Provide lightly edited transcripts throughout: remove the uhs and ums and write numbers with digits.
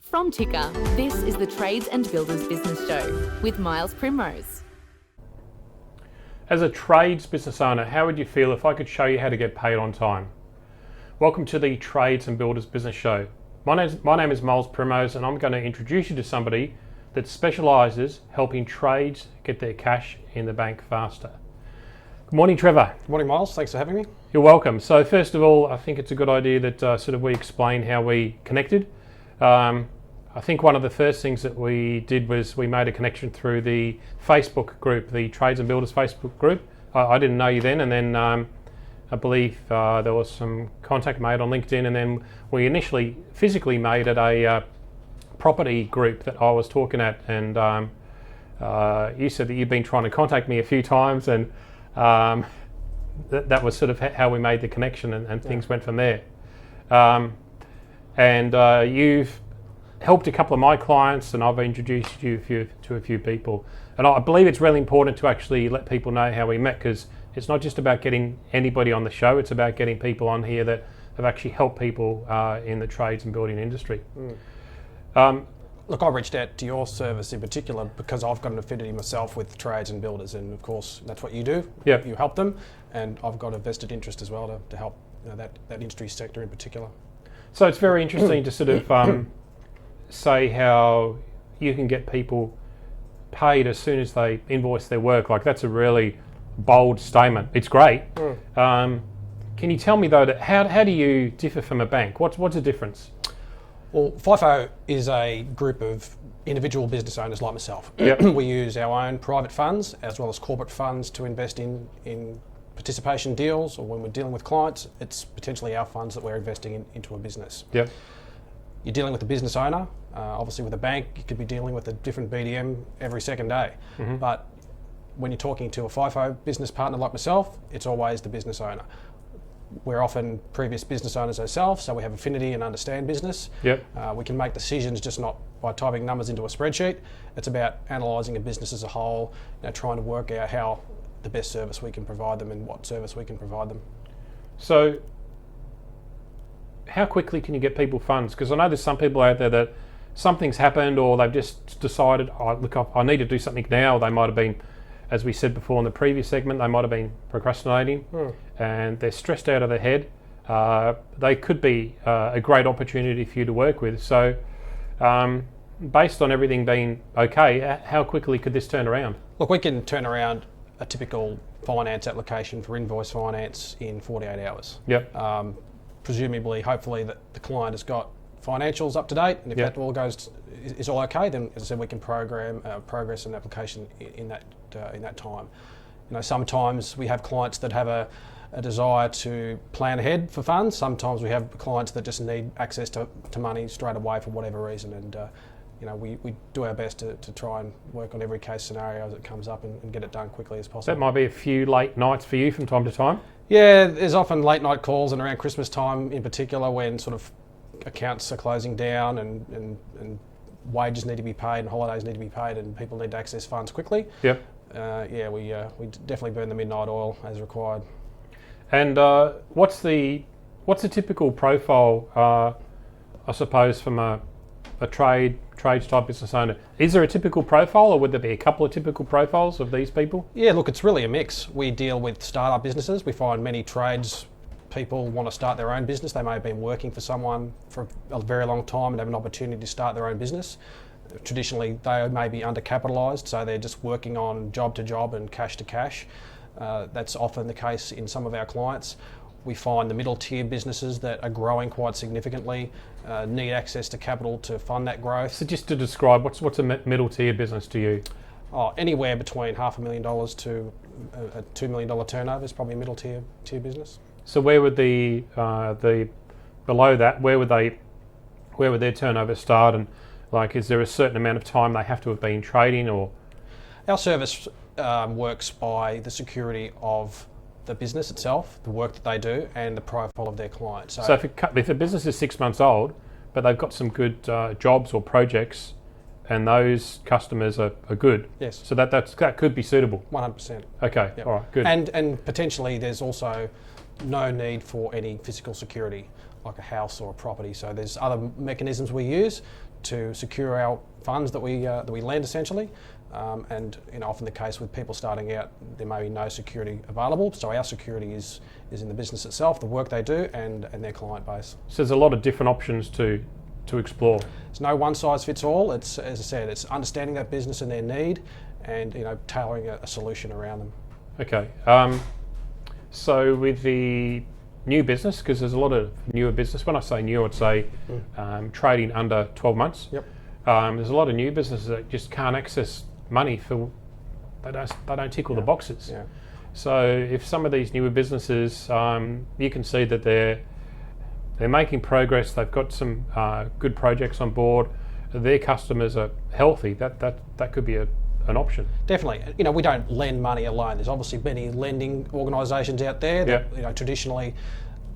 From Ticker, this is the Trades and Builders Business Show with Miles Primrose. As a trades business owner, how would you feel if I could show you how to get paid on time? Welcome to the Trades and Builders Business Show. My name is Miles Primrose, and I'm going to introduce you to somebody that specialises helping trades get their cash in the bank faster. Good morning, Trevor. Good morning, Miles. Thanks for having me. You're welcome. So first of all, I think it's a good idea that we explain how we connected. I think one of the first things that we did was we made a connection through the Facebook group, the Trades and Builders Facebook group. I didn't know you then, and then I believe there was some contact made on LinkedIn, and then we initially physically made at a property group that I was talking at, and you said that you've been trying to contact me a few times, and that was sort of how we made the connection, and things went from there. You've helped a couple of my clients, and I've introduced you to a few people. And I believe it's really important to actually let people know how we met, because it's not just about getting anybody on the show, it's about getting people on here that have actually helped people in the trades and building industry. Look, I reached out to your service in particular because I've got an affinity myself with trades and builders, and of course that's what you do. Yep. You help them, and I've got a vested interest as well to help that industry sector in particular. So it's very interesting to sort of say how you can get people paid as soon as they invoice their work. Like, that's a really bold statement. It's great. Can you tell me though, that how do you differ from a bank? What's the difference? Well, FIFO is a group of individual business owners like myself. Yep. We use our own private funds as well as corporate funds to invest in participation deals, or when we're dealing with clients, it's potentially our funds that we're investing into a business. Yep. You're dealing with a business owner. Obviously with a bank, you could be dealing with a different BDM every second day. Mm-hmm. But when you're talking to a FIFO business partner like myself, it's always the business owner. We're often previous business owners ourselves, so we have affinity and understand business. Yep. We can make decisions just not by typing numbers into a spreadsheet. It's about analysing a business as a whole, trying to work out how the best service we can provide them and what service we can provide them. So how quickly can you get people funds? Because I know there's some people out there that something's happened, or they've just decided, I need to do something now. They might have been, as we said before in the previous segment, they might have been procrastinating and they're stressed out of their head. They could be a great opportunity for you to work with. So based on everything being okay, how quickly could this turn around? Look, we can turn around a typical finance application for invoice finance in 48 hours. Yep. Presumably, hopefully, that the client has got financials up to date, and if that all is all okay, then as I said, we can progress an application in that time. Sometimes we have clients that have a desire to plan ahead for funds. Sometimes we have clients that just need access to money straight away for whatever reason, and we do our best to try and work on every case scenario as it comes up and get it done quickly as possible. That might be a few late nights for you from time to time? Yeah, there's often late night calls, and around Christmas time in particular, when sort of accounts are closing down and wages need to be paid and holidays need to be paid and people need to access funds quickly. Yep. We definitely burn the midnight oil as required. And what's the typical profile, I suppose, from a trades type business owner? Is there a typical profile, or would there be a couple of typical profiles of these people? Yeah, look, it's really a mix. We deal with startup businesses. We find many trades people want to start their own business. They may have been working for someone for a very long time and have an opportunity to start their own business. Traditionally, they may be undercapitalised, so they're just working on job to job and cash to cash. That's often the case in some of our clients. We find the middle tier businesses that are growing quite significantly need access to capital to fund that growth. So just to describe, what's a middle tier business to you? Anywhere between $500,000 to a $2 million turnover is probably a middle tier business. So where would the below that, where would their turnover start, and is there a certain amount of time they have to have been trading? Or our service works by the security of the business itself, the work that they do, and the profile of their client. So if a business is 6 months old, but they've got some good jobs or projects, and those customers are good. Yes. So that could be suitable. 100%. Okay. Yep. All right. Good. And potentially there's also no need for any physical security. like a house or a property. So there's other mechanisms we use to secure our funds that we lend essentially. And often the case with people starting out, there may be no security available. So our security is in the business itself, the work they do, and their client base. So there's a lot of different options to explore. There's no one size fits all. It's, as I said, it's understanding that business and their need, and tailoring a solution around them. Okay. So with the new business, because there's a lot of newer business. When I say new, I'd say trading under 12 months. Yep. There's a lot of new businesses that just can't access money for they don't tick all the boxes. Yeah. So if some of these newer businesses, you can see that they're making progress. They've got some good projects on board. Their customers are healthy. That could be an option. Definitely. We don't lend money alone. There's obviously many lending organisations out there that traditionally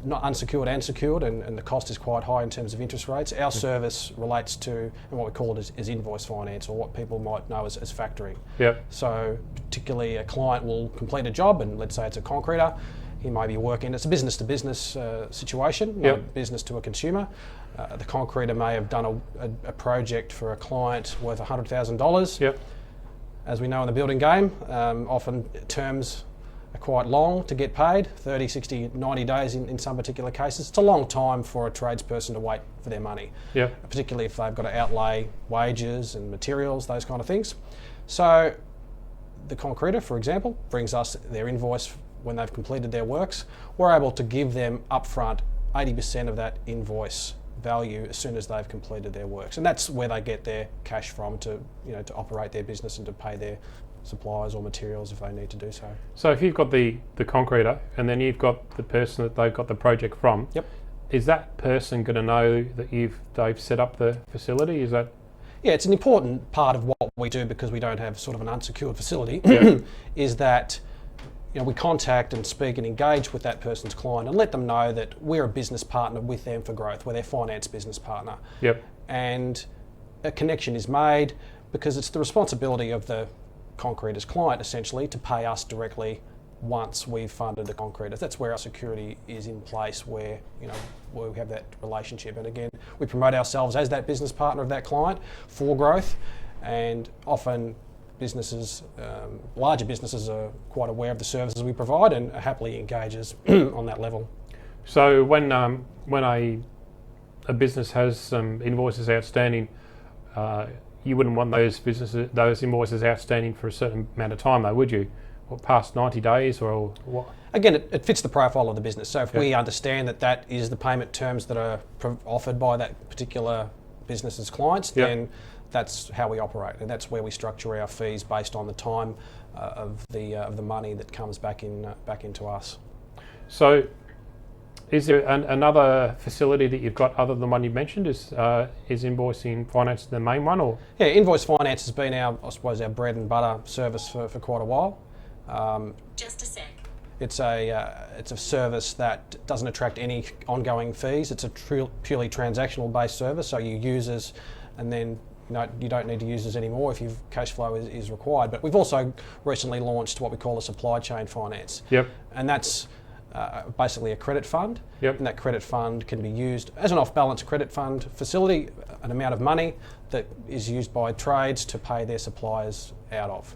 not unsecured and secured, and the cost is quite high in terms of interest rates. Our service relates to, and what we call it is invoice finance, or what people might know as factoring. Yep. So particularly a client will complete a job, and let's say it's a concreter. He may be working, it's a business to business situation, not business to a consumer. The concreter may have done a project for a client worth $100,000. Yep. As we know in the building game, often terms are quite long to get paid, 30, 60, 90 days in some particular cases. It's a long time for a tradesperson to wait for their money, particularly if they've got to outlay wages and materials, those kind of things. So the concreter, for example, brings us their invoice when they've completed their works. We're able to give them upfront 80% of that invoice value as soon as they've completed their works, and that's where they get their cash from to operate their business and to pay their suppliers or materials if they need to do so. So if you've got the concreter and then you've got the person that they've got the project from, is that person going to know that they've set up the facility? Is that? Yeah, it's an important part of what we do, because we don't have sort of an unsecured facility. Is that we contact and speak and engage with that person's client and let them know that we're a business partner with them for growth. We're their finance business partner. Yep. And a connection is made, because it's the responsibility of the concreter's client essentially to pay us directly once we've funded the concreter. That's where our security is in place, where where we have that relationship. And again, we promote ourselves as that business partner of that client for growth, and often businesses, larger businesses, are quite aware of the services we provide and happily engages on that level. So when a business has some invoices outstanding, you wouldn't want those invoices outstanding for a certain amount of time, though, would you? Or past 90 days, or what? Again, it fits the profile of the business. So if we understand that is the payment terms that are offered by that particular business's clients, then that's how we operate, and that's where we structure our fees based on the time of the money that comes back into us. So, is there another facility that you've got other than the one you mentioned? Is invoicing finance the main one, or? Yeah, invoice finance has been our bread and butter service for quite a while. Just a sec. It's a service that doesn't attract any ongoing fees. It's a purely transactional based service. So you use us, and then you don't need to use us anymore if your cash flow is required. But we've also recently launched what we call a supply chain finance. Yep. And that's basically a credit fund. Yep. And that credit fund can be used as an off-balance credit fund facility, an amount of money that is used by trades to pay their suppliers out of.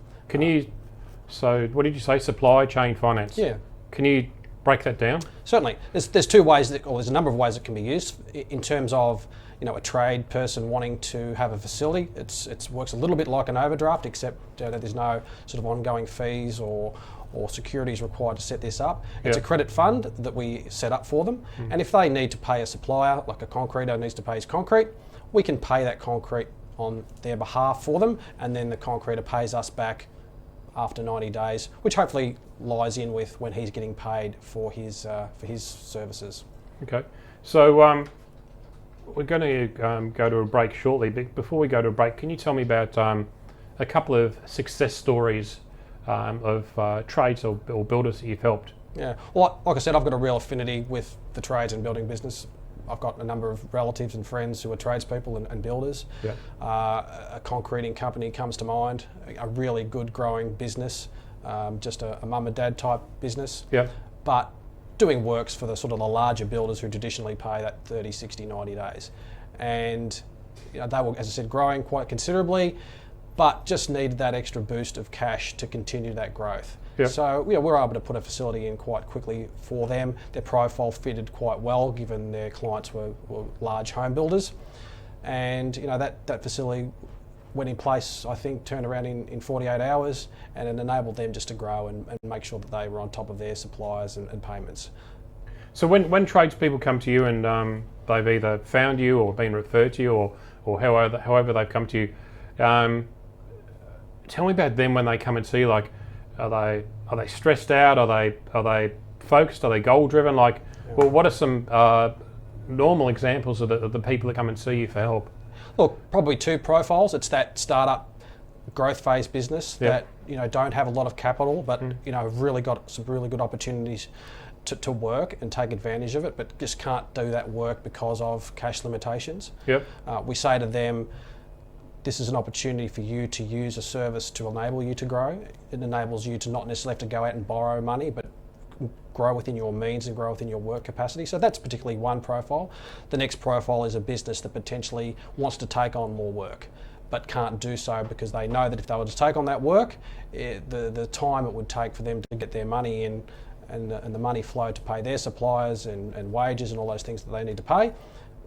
So what did you say? Supply chain finance? Yeah. Can you break that down? Certainly. There's two ways, there's a number of ways it can be used. In terms of a trade person wanting to have a facility, it works a little bit like an overdraft, except that there's no sort of ongoing fees or securities required to set this up. It's a credit fund that we set up for them, and if they need to pay a supplier, like a concreter needs to pay his concrete, we can pay that concrete on their behalf for them, and then the concreter pays us back after 90 days, which hopefully lies in with when he's getting paid for his services. Okay, so we're going to go to a break shortly, but before we go to a break, can you tell me about a couple of success stories of trades or builders that you've helped? Yeah, well, like I said, I've got a real affinity with the trades and building business. I've got a number of relatives and friends who are tradespeople and builders. Yeah. A concreting company comes to mind, a really good growing business, just a mum and dad type business. Yeah. But doing works for the sort of the larger builders who traditionally pay that 30, 60, 90 days. And they were, as I said, growing quite considerably, but just needed that extra boost of cash to continue that growth. Yep. So we were able to put a facility in quite quickly for them. Their profile fitted quite well, given their clients were large home builders. And that facility went in place, I think, turned around in 48 hours, and it enabled them just to grow and make sure that they were on top of their suppliers and payments. So when tradespeople come to you and they've either found you or been referred to you or however they've come to you, tell me about them when they come and see you. Like, are they stressed out? Are they focused? Are they goal driven? Like, well, what are some normal examples of the people that come and see you for help? Look, probably two profiles. It's that startup growth phase business that don't have a lot of capital, but have really got some really good opportunities to work and take advantage of it, but just can't do that work because of cash limitations. Yep. We say to them, this is an opportunity for you to use a service to enable you to grow. It enables you to not necessarily have to go out and borrow money, but grow within your means and grow within your work capacity. So that's particularly one profile. The next profile is a business that potentially wants to take on more work, but can't do so because they know that if they were to take on that work, the time it would take for them to get their money in and the money flow to pay their suppliers and wages and all those things that they need to pay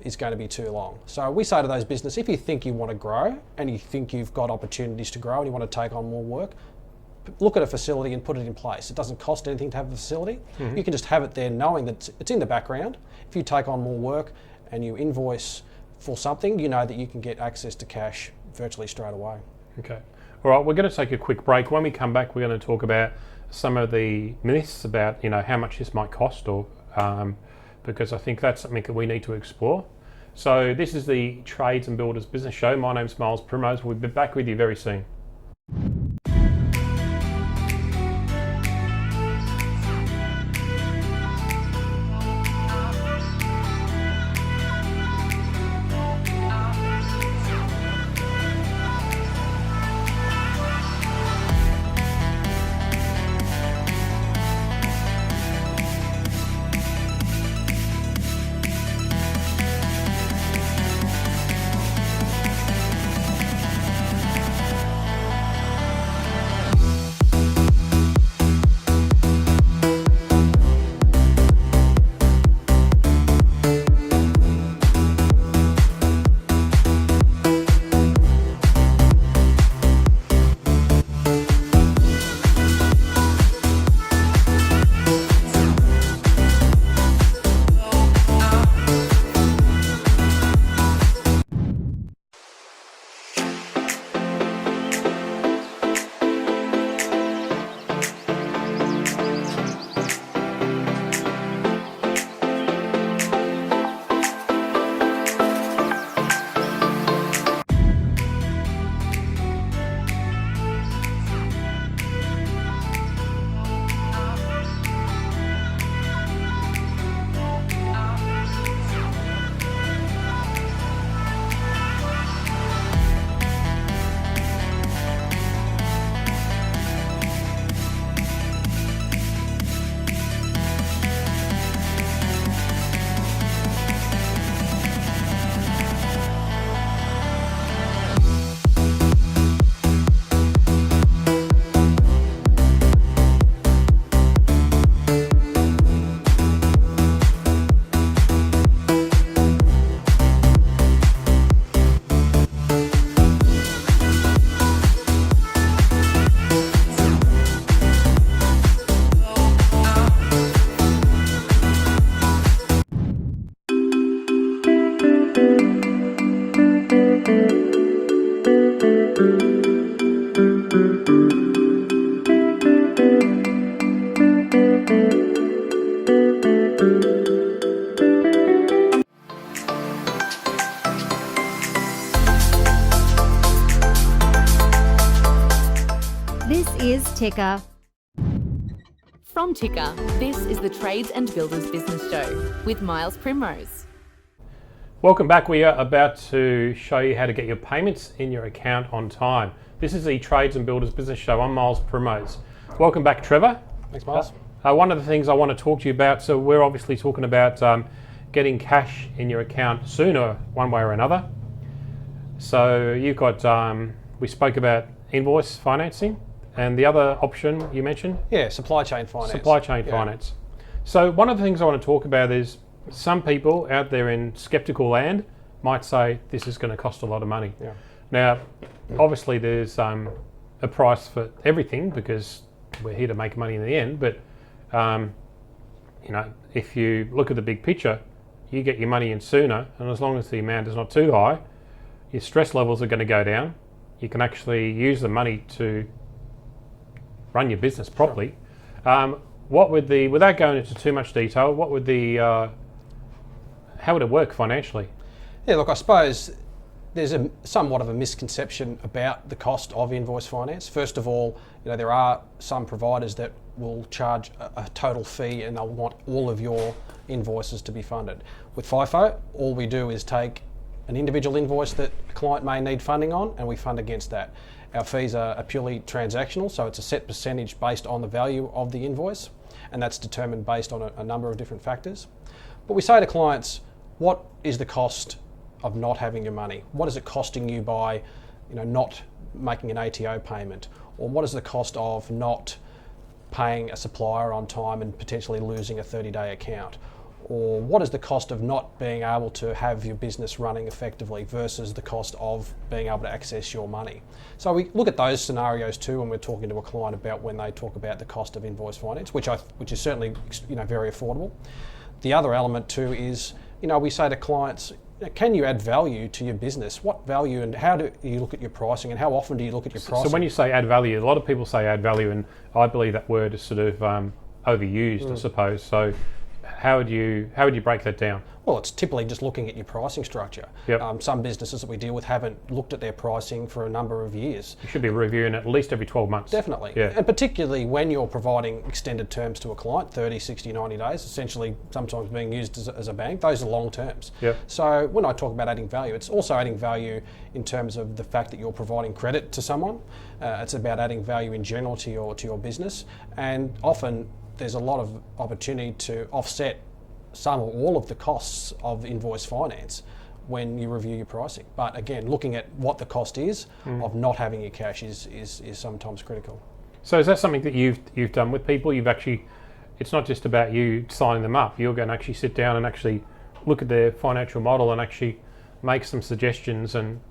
is going to be too long. So we say to those businesses, if you think you want to grow and you think you've got opportunities to grow and you want to take on more work, look at a facility and put it in place. It doesn't cost anything to have a facility. Mm-hmm. You can just have it there knowing that it's in the background. If you take on more work and you invoice for something, you know that you can get access to cash virtually straight away. Okay. All right, we're going to take a quick break. When we come back, we're going to talk about some of the myths about how much this might cost, or because I think that's something that we need to explore. So this is the Trades and Builders Business Show. My name's Miles Primrose. We'll be back with you very soon. Ticker. From Ticker, this is the Trades and Builders Business Show with Miles Primrose. Welcome back. We are about to show you how to get your payments in your account on time. This is the Trades and Builders Business Show. I'm Miles Primrose. Welcome back, Trevor. Thanks, Miles. One of the things I want to talk to you about, so we're obviously talking about getting cash in your account sooner, one way or another. So you've got, we spoke about invoice financing, and the other option you mentioned? Yeah, supply chain finance. Supply chain finance. So one of the things I want to talk about is some people out there in skeptical land might say this is going to cost a lot of money. Yeah. Now, obviously there's a price for everything because we're here to make money in the end, but if you look at the big picture, you get your money in sooner, and as long as the amount is not too high, your stress levels are going to go down. You can actually use the money to run your business properly. Sure. Without going into too much detail, how would it work financially? Yeah, look, I suppose there's somewhat of a misconception about the cost of invoice finance. First of all, there are some providers that will charge a total fee and they'll want all of your invoices to be funded. With FIFO, all we do is take an individual invoice that a client may need funding on and we fund against that. Our fees are purely transactional, so it's a set percentage based on the value of the invoice, and that's determined based on a number of different factors. But we say to clients, what is the cost of not having your money? What is it costing you by not making an ATO payment? Or what is the cost of not paying a supplier on time and potentially losing a 30-day account? Or what is the cost of not being able to have your business running effectively versus the cost of being able to access your money? So we look at those scenarios too when we're talking to a client about when they talk about the cost of invoice finance, which is certainly very affordable. The other element too is we say to clients, can you add value to your business? What value, and how do you look at your pricing, and how often do you look at your pricing? So when you say add value, a lot of people say add value, and I believe that word is sort of overused, I suppose. So how would you break that down? Well, it's typically just looking at your pricing structure. Yep. Some businesses that we deal with haven't looked at their pricing for a number of years. You should be reviewing at least every 12 months. Definitely. Yeah. And particularly when you're providing extended terms to a client, 30, 60, 90 days, essentially sometimes being used as a bank, those are long terms. Yep. So when I talk about adding value, it's also adding value in terms of the fact that you're providing credit to someone. It's about adding value in general to your business, and often there's a lot of opportunity to offset some or all of the costs of invoice finance when you review your pricing. But again, looking at what the cost is of not having your cash is sometimes critical. So is that something that you've done with people? It's not just about you signing them up. You're going to actually sit down and actually look at their financial model and actually make some suggestions and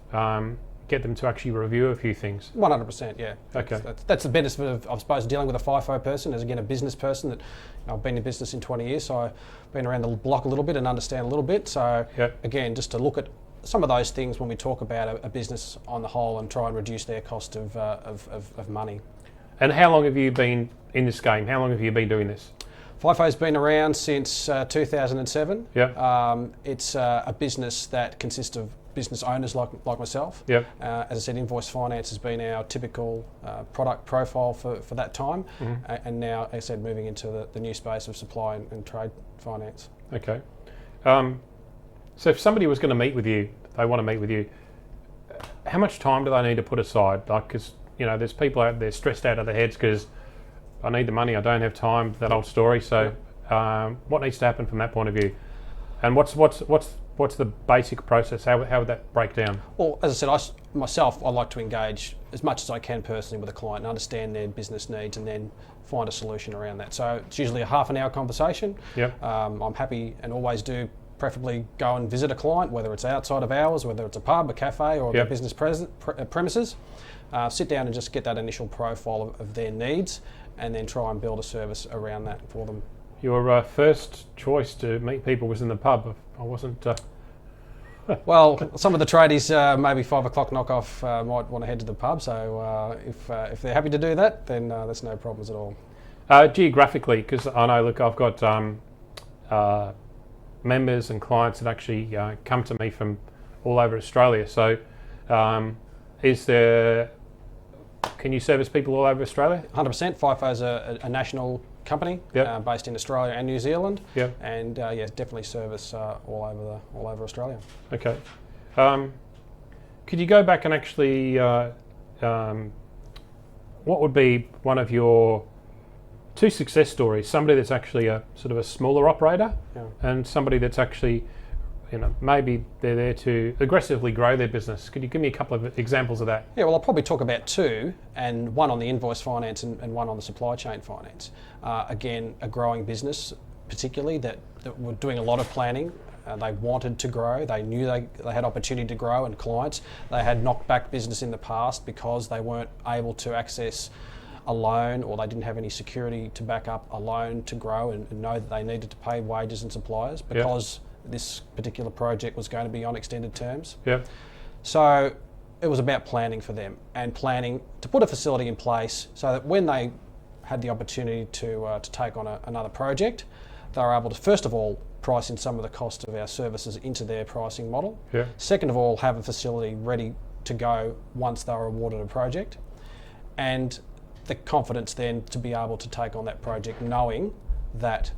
get them to actually review a few things. 100%, yeah. Okay. That's the benefit of, I suppose, dealing with a FIFO person, as again a business person that I've been in business in 20 years, so I've been around the block a little bit and understand a little bit. So again, just to look at some of those things when we talk about a business on the whole and try and reduce their cost of money. And how long have you been in this game? How long have you been doing this? FIFO's been around since 2007. Yeah. It's a business that consists of business owners like myself. Yep. As I said, invoice finance has been our typical product profile for that time, and now, as I said, moving into the new space of supply and trade finance. Okay. So if somebody was going to meet with you, they want to meet with you, how much time do they need to put aside? Like, because there's people out there stressed out of their heads because I need the money, I don't have time, that old story. So what needs to happen from that point of view? And what's the basic process? How would that break down? Well, as I said, I like to engage as much as I can personally with a client and understand their business needs and then find a solution around that. So it's usually a half an hour conversation. Yep. I'm happy and always do preferably go and visit a client, whether it's outside of hours, whether it's a pub, a cafe, or their business premises. Sit down and just get that initial profile of their needs and then try and build a service around that for them. Your first choice to meet people was in the pub. I wasn't... Well, some of the tradies, maybe 5 o'clock knockoff, might want to head to the pub. So if they're happy to do that, then that's no problems at all. Geographically, because I know, look, I've got members and clients that actually come to me from all over Australia. So can you service people all over Australia? 100%. FIFO is a national company based in Australia and New Zealand, and definitely service all over Australia. Okay. Could you go back and actually, what would be one of your two success stories. Somebody that's actually a sort of a smaller operator, Yeah. and somebody that's actually, maybe they're there to aggressively grow their business. Could you give me a couple of examples of that? Yeah, well, I'll probably talk about two, and one on the invoice finance and one on the supply chain finance. Again, a growing business, particularly that were doing a lot of planning. They wanted to grow. They knew they had opportunity to grow, and clients. They had knocked back business in the past because they weren't able to access a loan, or they didn't have any security to back up a loan to grow, and know that they needed to pay wages and suppliers because this particular project was going to be on extended terms. Yeah. So it was about planning for them, and planning to put a facility in place so that when they had the opportunity to take on another project, they were able to, first of all, price in some of the cost of our services into their pricing model. Yeah. Second of all, have a facility ready to go once they were awarded a project, and the confidence then to be able to take on that project knowing that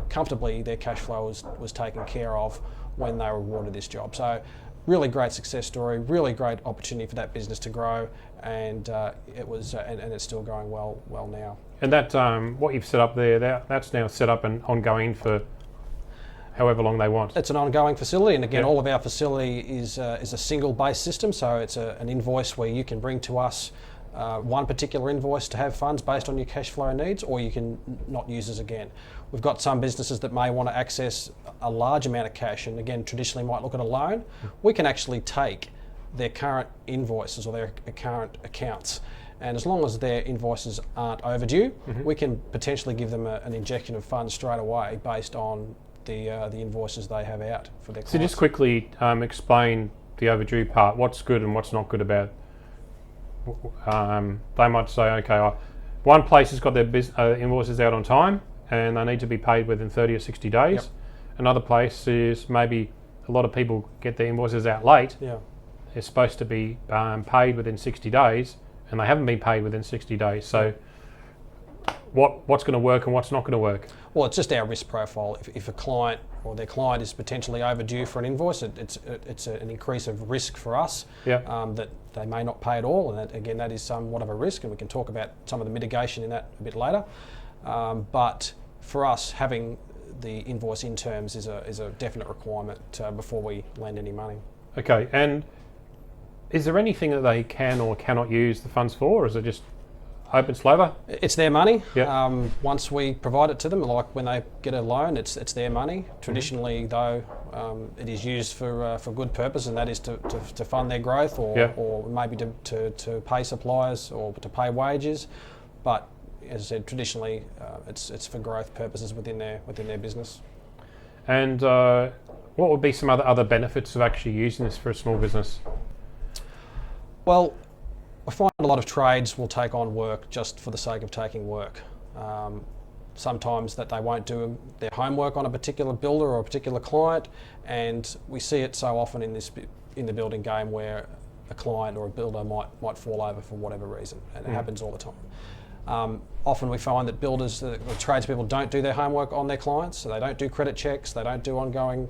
comfortably their cash flow was taken care of when they were awarded this job. So really great success story, really great opportunity for that business to grow, and it was and it's still going well now. And that what you've set up there, that's now set up and ongoing for however long they want. It's an ongoing facility, and again, all of our facility is a single base system, so it's an invoice where you can bring to us one particular invoice to have funds based on your cash flow needs, or you can not use us again. We've got some businesses that may want to access a large amount of cash, and again, traditionally might look at a loan. We can actually take their current invoices or their current accounts, and as long as their invoices aren't overdue, we can potentially give them an injection of funds straight away based on the invoices they have out for their clients. So just quickly explain the overdue part. What's good and what's not good about? They might say, okay, one place has got their invoices out on time and they need to be paid within 30 or 60 days. Yep. Another place is maybe a lot of people get their invoices out late. Yeah. They're supposed to be paid within 60 days and they haven't been paid within 60 days. So what's going to work and what's not going to work? Well, it's just our risk profile. If a client or their client is potentially overdue for an invoice, it's an increase of risk for us that they may not pay at all, and that is somewhat of a risk, and we can talk about some of the mitigation in that a bit later. But for us, having the invoice in terms is a definite requirement before we lend any money. Okay, and is there anything that they can or cannot use the funds for, or is it just open slaver? It's their money. Yep. Once we provide it to them, like when they get a loan, it's their money. Traditionally, though, it is used for good purpose, and that is to fund their growth, or maybe to pay suppliers or to pay wages. But as I said, traditionally, it's for growth purposes within their business. And what would be some other benefits of actually using this for a small business? Well, I find a lot of trades will take on work just for the sake of taking work. Sometimes that they won't do their homework on a particular builder or a particular client, and we see it so often in the building game where a client or a builder might fall over for whatever reason, and it happens all the time. Often we find that builders, the tradespeople, don't do their homework on their clients, so they don't do credit checks, they don't do ongoing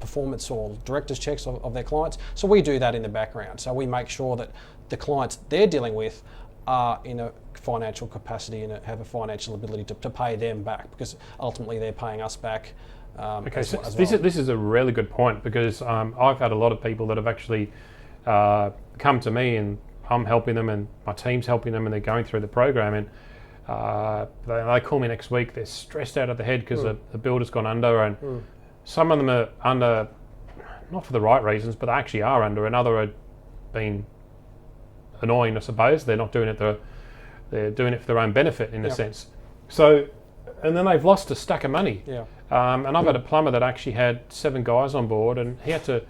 performance or directors checks of their clients. So we do that in the background. So we make sure that the clients they're dealing with are in a financial capacity and have a financial ability to pay them back, because ultimately they're paying us back. Okay, so this is a really good point, because I've had a lot of people that have actually come to me, and I'm helping them and my team's helping them, and they're going through the program, and they call me next week. They're stressed out of the head because the builder's gone under, and some of them are under, not for the right reasons, but they actually are under, and other are being annoying, I suppose. They're not doing it, they're doing it for their own benefit in a sense. So, and then they've lost a stack of money. And I've had a plumber that actually had 7 guys on board, and he had to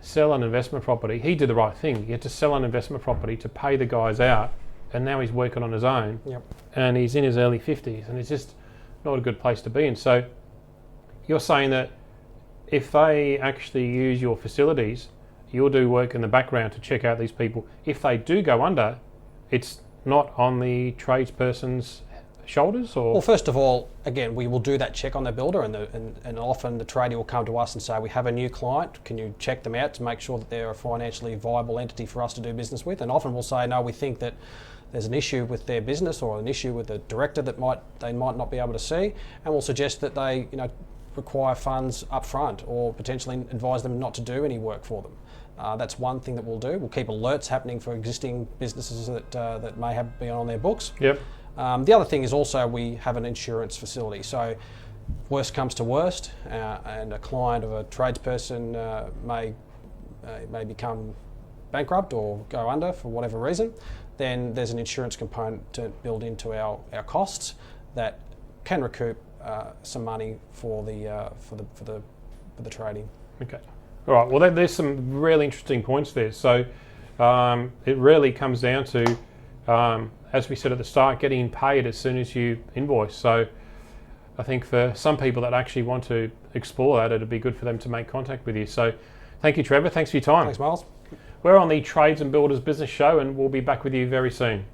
sell an investment property. He did the right thing. He had to sell an investment property to pay the guys out, and now he's working on his own. And he's in his early 50s, and it's just not a good place to be in. So you're saying that if they actually use your facilities, you'll do work in the background to check out these people. If they do go under, it's not on the tradesperson's shoulders? Or Well, first of all, again, we will do that check on the builder, and often the tradie will come to us and say, we have a new client, can you check them out to make sure that they're a financially viable entity for us to do business with? And often we'll say, no, we think that there's an issue with their business or an issue with the director that they might not be able to see, and we'll suggest that they require funds up front, or potentially advise them not to do any work for them. That's one thing that we'll do. We'll keep alerts happening for existing businesses that may have been on their books. Yep. The other thing is also we have an insurance facility. So worst comes to worst, and a client of a tradesperson may become bankrupt or go under for whatever reason, then there's an insurance component to build into our costs that can recoup some money for the trading. Okay. All right. Well, there's some really interesting points there. So it really comes down to, as we said at the start, getting paid as soon as you invoice. So I think for some people that actually want to explore that, it'd be good for them to make contact with you. So thank you, Trevor. Thanks for your time. Thanks, Miles. We're on the Trades and Builders Business Show, and we'll be back with you very soon.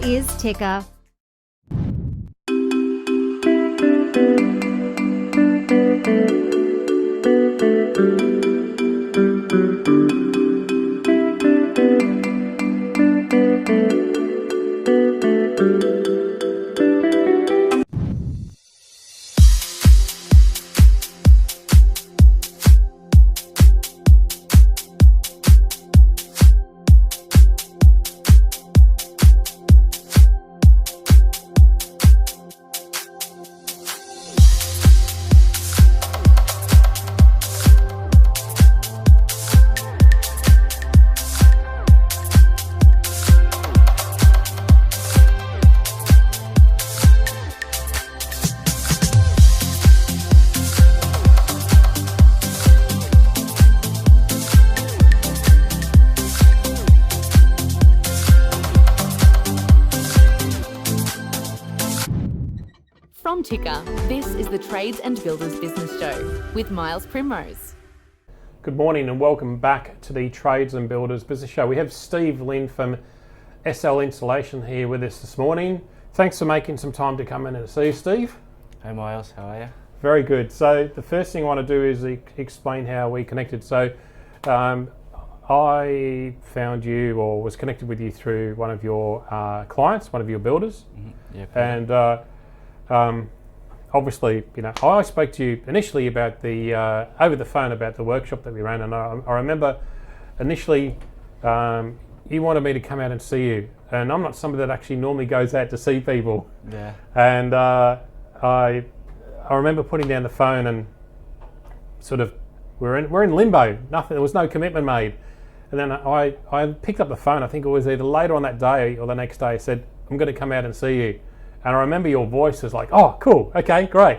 is Ticker. From Ticker, this is the Trades and Builders Business Show with Miles Primrose. Good morning and welcome back to the Trades and Builders Business Show. We have Steve Lin from SL Installation here with us this morning. Thanks for making some time to come in and see you, Steve. Hey Miles, how are you? Very good. So the first thing I want to do is explain how we connected. So I found you, or was connected with you through one of your clients, one of your builders. Mm-hmm. Yep. And obviously, I spoke to you initially about the over the phone about the workshop that we ran, and I remember initially you wanted me to come out and see you, and I'm not somebody that actually normally goes out to see people. Yeah. And I remember putting down the phone and sort of we're in limbo. Nothing. There was no commitment made. And then I picked up the phone. I think it was either later on that day or the next day. I said, I'm going to come out and see you. And I remember your voice was like, oh, cool, okay, great.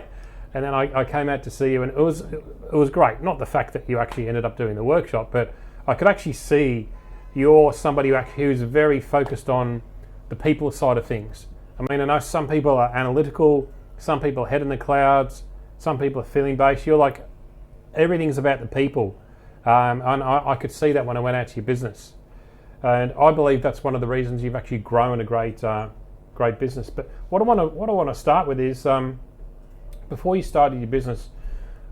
And then I came out to see you, and it was great. Not the fact that you actually ended up doing the workshop, but I could actually see you're somebody who's very focused on the people side of things. I mean, I know some people are analytical, some people are head in the clouds, some people are feeling based. You're like, everything's about the people. And I could see that when I went out to your business. And I believe that's one of the reasons you've actually grown a great business. But what I want to start with is, before you started your business,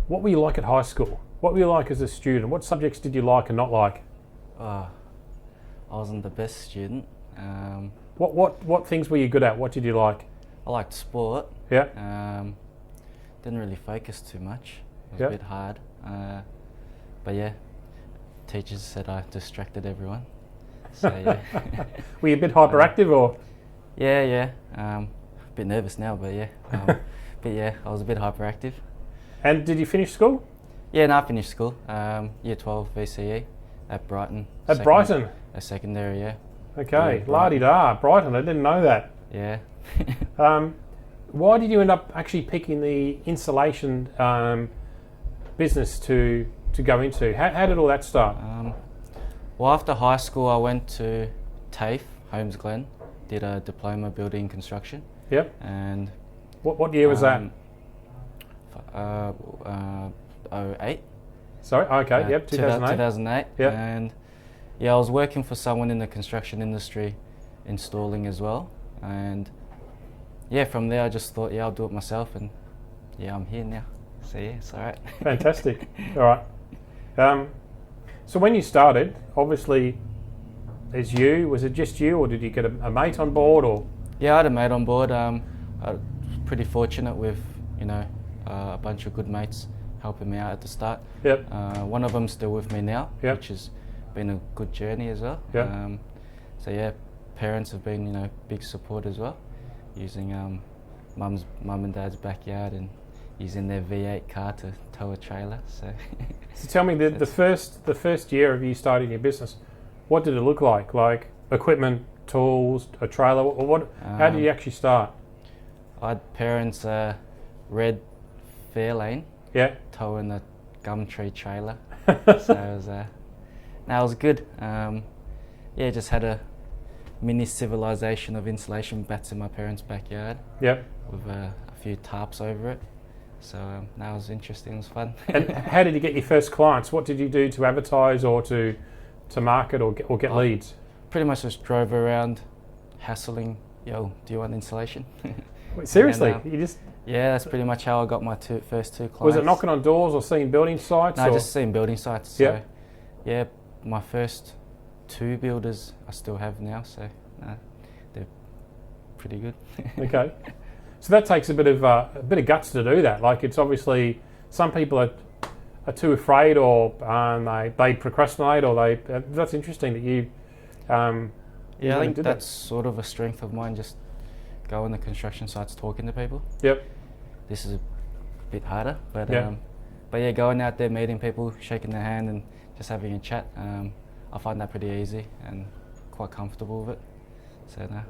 what were you like at high school? What were you like as a student? What subjects did you like and not like? I wasn't the best student. What things were you good at? What did you like? I liked sport. Yeah. Didn't really focus too much. It was Yeah. a bit hard. But yeah, teachers said I distracted everyone. So yeah. Were you a bit hyperactive or? Yeah. A bit nervous now, but yeah. But yeah, I was a bit hyperactive. And did you finish school? Yeah, no, I finished school. Year 12 VCE at Brighton. At Brighton? A secondary, yeah. Okay, Yeah, la-di-da, Brighton, I didn't know that. Yeah. Why did you end up actually picking the installation business to go into? How did all that start? Well, after high school, I went to TAFE, Holmes Glen, did a diploma building construction. Yep. And What year was that? 08. Sorry, okay, yep, 2008. 2008. Yep. And yeah, I was working for someone in the construction industry, installing as well. And yeah, from there I just thought, yeah, I'll do it myself, and yeah, I'm here now. So yeah, it's all right. Fantastic. All right. So when you started, obviously, was it just you, or did you get a mate on board, or? Yeah, I had a mate on board. I was pretty fortunate with, a bunch of good mates helping me out at the start. Yep. One of them's still with me now, Yep. which has been a good journey as well. Yep. So yeah, parents have been, big support as well, using mum and dad's backyard and using their V8 car to tow a trailer. So tell me, the first year of you starting your business, what did it look like? Like equipment, tools, a trailer, or what? How did you actually start? I had parents red Fairlane, Yeah. towing a Gumtree trailer. So it was good. Yeah, just had a mini civilization of insulation bats in my parents' backyard Yep. with a few tarps over it. So that was interesting. It was fun. And how did you get your first clients? What did you do to advertise or to market or get leads? Pretty much just drove around, hassling. Yo, do you want insulation? Wait, seriously, And, you just yeah, that's pretty much how I got my first two clients. was it knocking on doors or seeing building sites? No, or? just seeing building sites. So, Yeah. yeah, my first two builders I still have now, so they're pretty good. Okay, so that takes a bit of guts to do that. Like, it's obviously some people are too afraid, or they procrastinate, or they. That's interesting that you. Yeah, I think did that's sort of a strength of mine. Just go on the construction sites, talking to people. Yep. This is a bit harder, but Yeah. but yeah, going out there, meeting people, shaking their hand, and just having a chat. I find that pretty easy and quite comfortable with it. So no.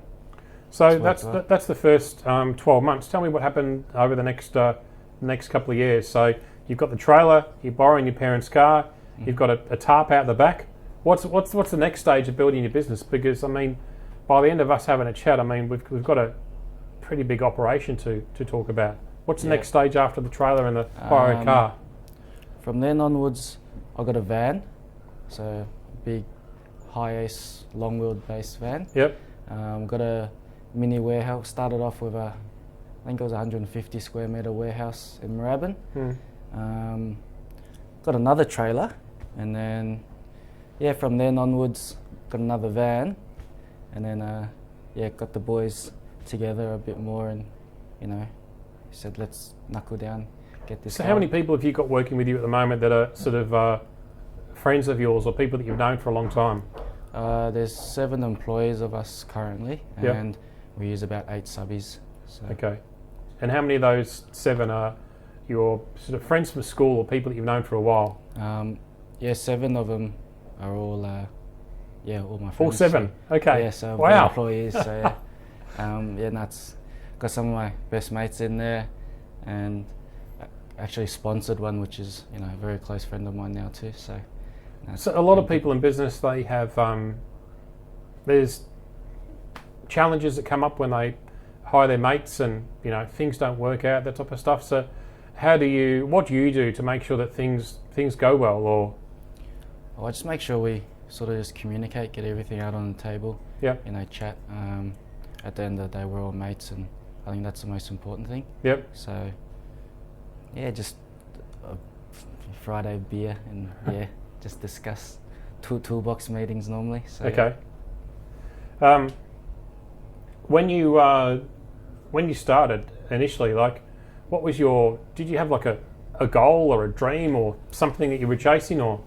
So It's worked well. that's the first 12 months. Tell me what happened over the next couple of years. So you've got the trailer, you're borrowing your parents' car, you've got a tarp out the back. What's the next stage of building your business? Because I mean, by the end of us having a chat, I mean we've got a pretty big operation to talk about. What's the next stage after the trailer and the borrowed car? From then onwards, I got a van, so big high ace long wheelbase van. Yep. Got a mini warehouse. Started off with I think it was a 150 square metre warehouse in Moorabbin. Got another trailer, and then from then onwards got another van, and then got the boys together a bit more, and said let's knuckle down, get this. So going. how many people have you got working with you at the moment that are sort of friends of yours or people that you've known for a long time? There's 7 employees of us currently, and we use about 8 subbies. So. Okay. And how many of those 7 are your sort of friends from school or people that you've known for a while? 7 of them are all all my friends. All 7? Okay. Yeah, so wow. Employees. So that's got some of my best mates in there, and actually sponsored one, which is a very close friend of mine now too. So a lot of people in business, they have there's challenges that come up when they hire their mates, and things don't work out, that type of stuff. So what do you do to make sure that things go well? Or I just make sure we sort of just communicate, get everything out on the table. Chat. At the end of the day, we're all mates, and I think that's the most important thing. So just a Friday beer, and just discuss toolbox meetings normally. So, okay. When you started initially, like, what was did you have like a goal or a dream or something that you were chasing, or?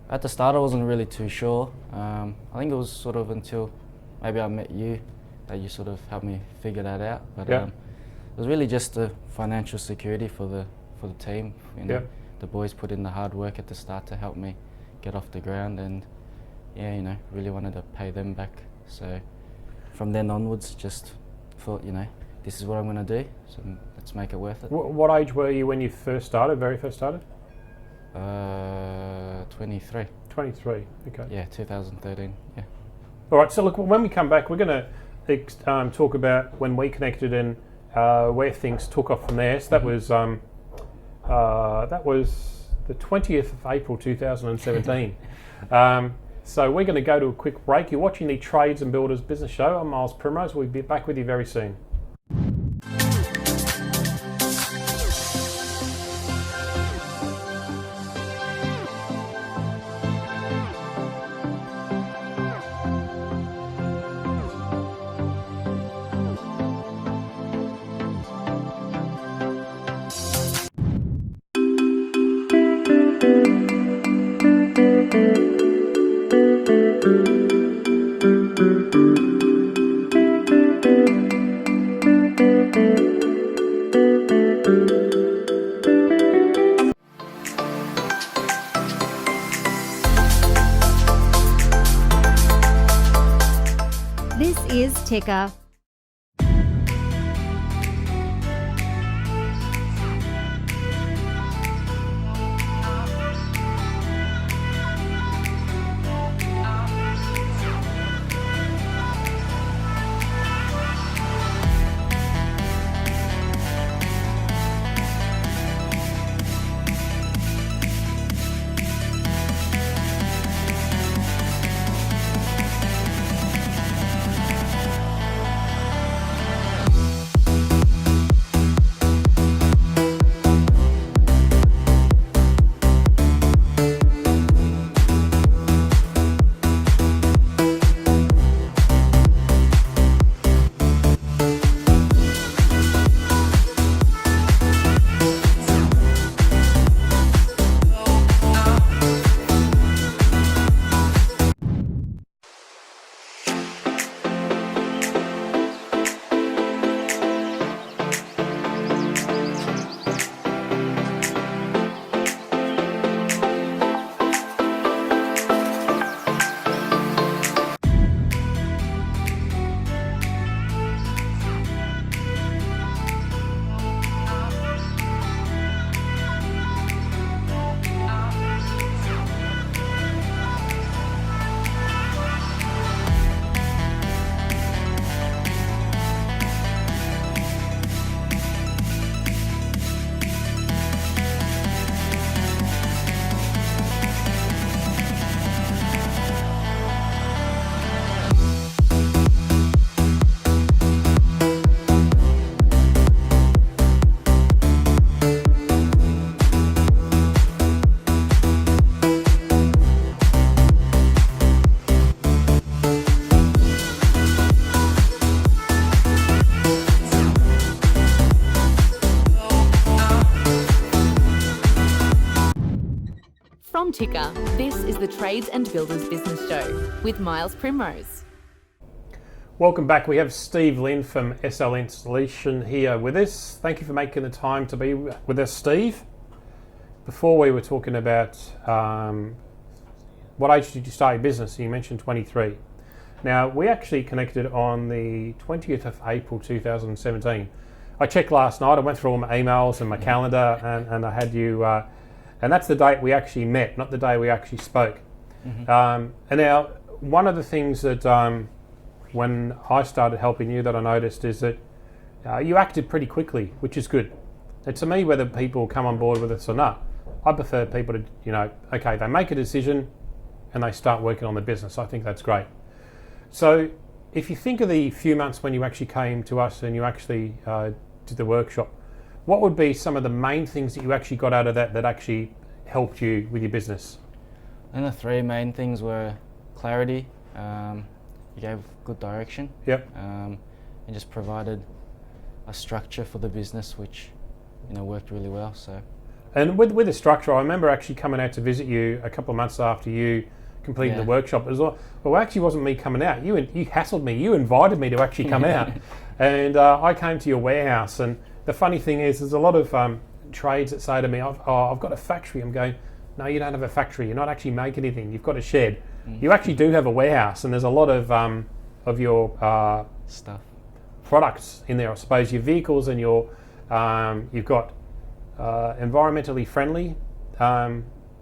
At the start I wasn't really too sure. I think it was sort of until maybe I met you that you sort of helped me figure that out. But it was really just the financial security for the team. The boys put in the hard work at the start to help me get off the ground, and really wanted to pay them back. So from then onwards, just thought, this is what I'm going to do, so let's make it worth it. What age were you when you very first started? 23. 23, okay. Yeah, 2013, yeah. All right, so look, when we come back, we're going to talk about when we connected and where things took off from there. So that was the 20th of April 2017. So we're going to go to a quick break. You're watching the Trades and Builders Business Show. I'm Miles Primrose. We'll be back with you very soon. This is Ticker. From Ticker, this is the Trades and Builders Business Show with Miles Primrose. Welcome back. We have Steve Lin from SL Installation here with us. Thank you for making the time to be with us, Steve. Before we were talking about what age did you start your business? You mentioned 23. Now, we actually connected on the 20th of April 2017. I checked last night. I went through all my emails and my calendar, and I had you, and that's the date we actually met, not the day we actually spoke. And now, one of the things that when I started helping you that I noticed is that you acted pretty quickly, which is good. And to me, whether people come on board with us or not, I prefer people to, okay, they make a decision and they start working on the business. I think that's great. So if you think of the few months when you actually came to us and you actually did the workshop, what would be some of the main things that you actually got out of that actually helped you with your business? And the three main things were clarity, you gave good direction, and just provided a structure for the business, which worked really well. So, and with the structure, I remember actually coming out to visit you a couple of months after you completing the workshop as well. Well, actually, it wasn't me coming out. You hassled me. You invited me to actually come out, and I came to your warehouse. And the funny thing is, there's a lot of trades that say to me, "I've got a factory." I'm going, "No, you don't have a factory. You're not actually making anything. You've got a shed." You actually do have a warehouse, and there's a lot of your stuff, products in there. I suppose your vehicles and your you've got environmentally friendly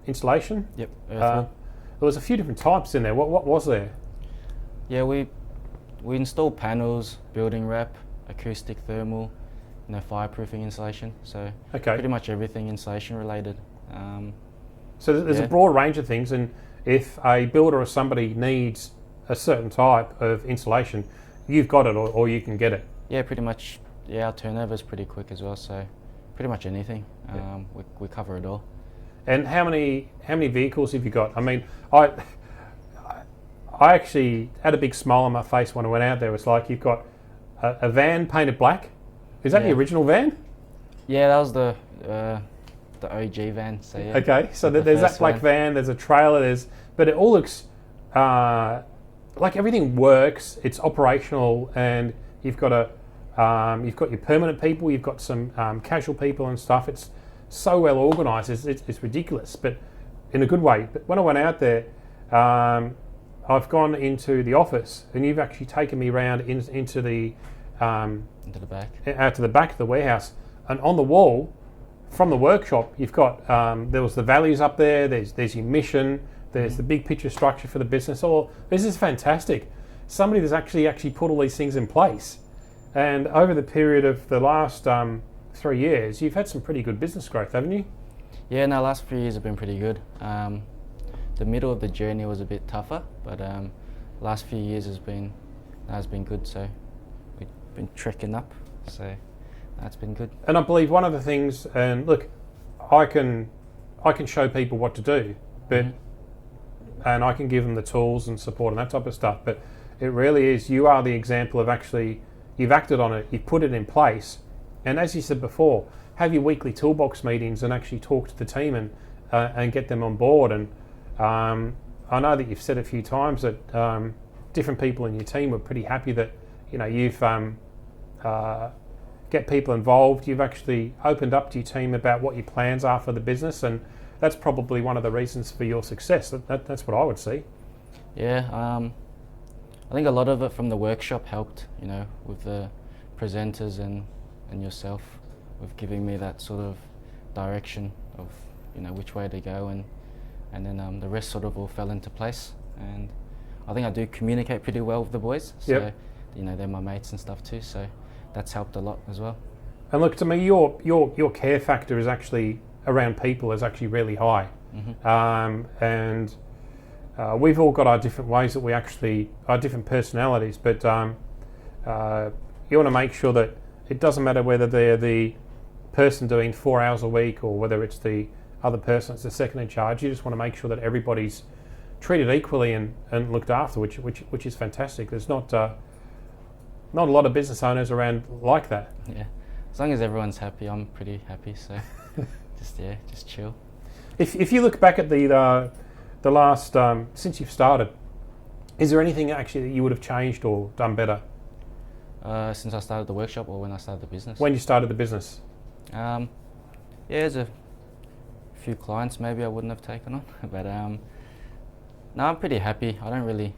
installation. Yep. There was a few different types in there. What was there? Yeah, we installed panels, building wrap, acoustic thermal, fireproofing insulation. So pretty much everything insulation related. So there's a broad range of things, and if a builder or somebody needs a certain type of insulation, you've got it, or you can get it. Yeah, pretty much. Yeah, our turnover is pretty quick as well, so pretty much anything. We cover it all. And how many vehicles have you got? I mean, I actually had a big smile on my face when I went out there. It's like you've got a van painted black. Is that the original van? Yeah, that was the OG van. So yeah. Okay, so there's that black van. There's a trailer. But it all looks like everything works. It's operational, and you've got your permanent people. You've got some casual people and stuff. It's so well organised. It's ridiculous, but in a good way. But when I went out there, I've gone into the office, and you've actually taken me around into the back, out to the back of the warehouse, and on the wall from the workshop, you've got there was the values up there. There's your mission. There's the big picture structure for the business. This is fantastic. Somebody that's actually put all these things in place, and over the period of the last 3 years, you've had some pretty good business growth, haven't you? Yeah, no, last few years have been pretty good. The middle of the journey was a bit tougher, but last few years has been good. So we've been trekking up. So that's been good. And I believe one of the things, and look, I can show people what to do, but and I can give them the tools and support and that type of stuff. But it really is, you are the example of actually you've acted on it, you've put it in place, and as you said before, have your weekly toolbox meetings and actually talk to the team and get them on board. And I know that you've said a few times that different people in your team were pretty happy that you've get people involved. You've actually opened up to your team about what your plans are for the business, and that's probably one of the reasons for your success. That's what I would see. Yeah, I think a lot of it from the workshop helped, with the presenters and yourself, with giving me that sort of direction of, which way to go, and then the rest sort of all fell into place. And I think I do communicate pretty well with the boys. So, they're my mates and stuff too. So that's helped a lot as well. And look, to me, your care factor is actually around people is actually really high. And we've all got our different ways that we actually, our different personalities, but you want to make sure that it doesn't matter whether they're the person doing 4 hours a week or whether it's the other person that's the second in charge. You just want to make sure that everybody's treated equally and looked after, which is fantastic. There's not a lot of business owners around like that. Yeah, as long as everyone's happy, I'm pretty happy. So just chill. If you look back at the last since you've started, is there anything actually that you would have changed or done better? Since I started the workshop or when I started the business? When you started the business? Yeah, there's a few clients maybe I wouldn't have taken on, but no, I'm pretty happy. I don't really,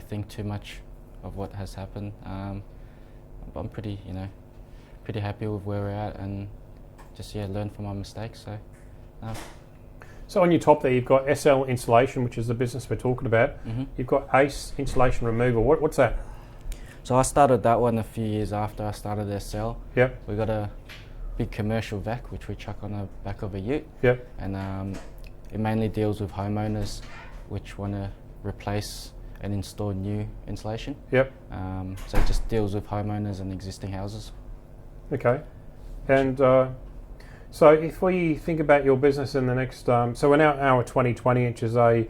think too much of what has happened. I'm pretty, pretty happy with where we're at, and just learn from my mistakes. So on your top there, you've got SL Installation, which is the business we're talking about. You've got Ace Installation Removal. What's that? So I started that one a few years after I started SL. Yep. We got a big commercial vac which we chuck on the back of a ute. Yep. And it mainly deals with homeowners which want to replace and install new insulation. Yep. So it just deals with homeowners and existing houses. Okay. And so if we think about your business in the next, so we're now our 2020, which is a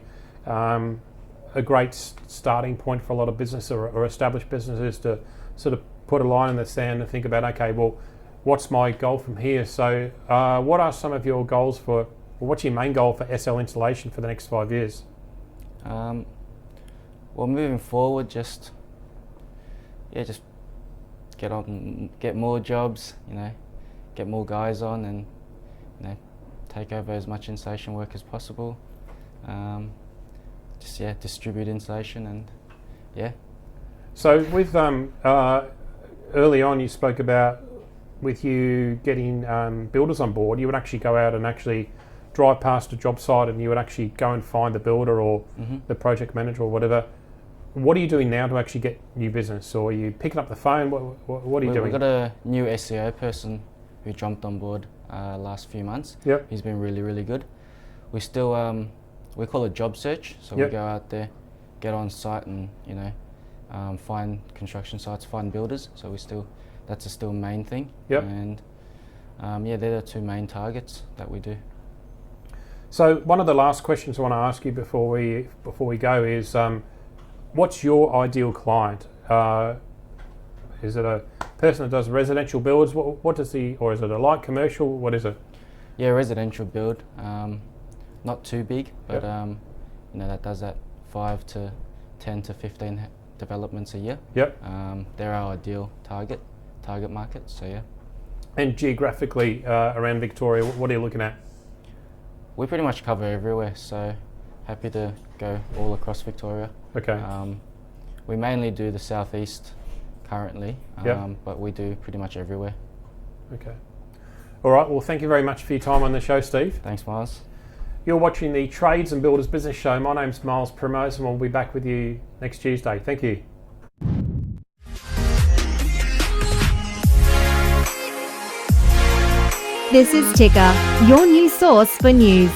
great starting point for a lot of business or established businesses to sort of put a line in the sand and think about, okay, well, what's my goal from here? So what are some of your goals or what's your main goal for SL Installation for the next 5 years? Well, moving forward, just get more jobs, get more guys on, and take over as much insulation work as possible. Distribute insulation, and So with early on, you spoke about with you getting builders on board, you would actually go out and actually drive past a job site, and you would actually go and find the builder or the project manager or whatever. What are you doing now to actually get new business? Or are you picking up the phone? What are you doing? We've got a new SEO person who jumped on board last few months. Yep. He's been really, really good. We still we call it job search. So we go out there, get on site, and find construction sites, find builders. So that's still main thing. Yep. And they're the two main targets that we do. So one of the last questions I want to ask you before we go is, what's your ideal client? Is it a person that does residential builds? What does or is it a light commercial? What is it? Yeah, residential build. Not too big, but that does that 5 to 10 to 15 developments a year. Yep. They're our ideal target market. So yeah. And geographically around Victoria, what are you looking at? We pretty much cover everywhere, so happy to go all across Victoria. Okay. We mainly do the southeast currently, but we do pretty much everywhere. Okay. All right, well, thank you very much for your time on the show, Steve. Thanks, Miles. You're watching the Trades and Builders Business Show. My name's Miles Primrose, and we'll be back with you next Tuesday. Thank you. This is Ticker, your new source for news.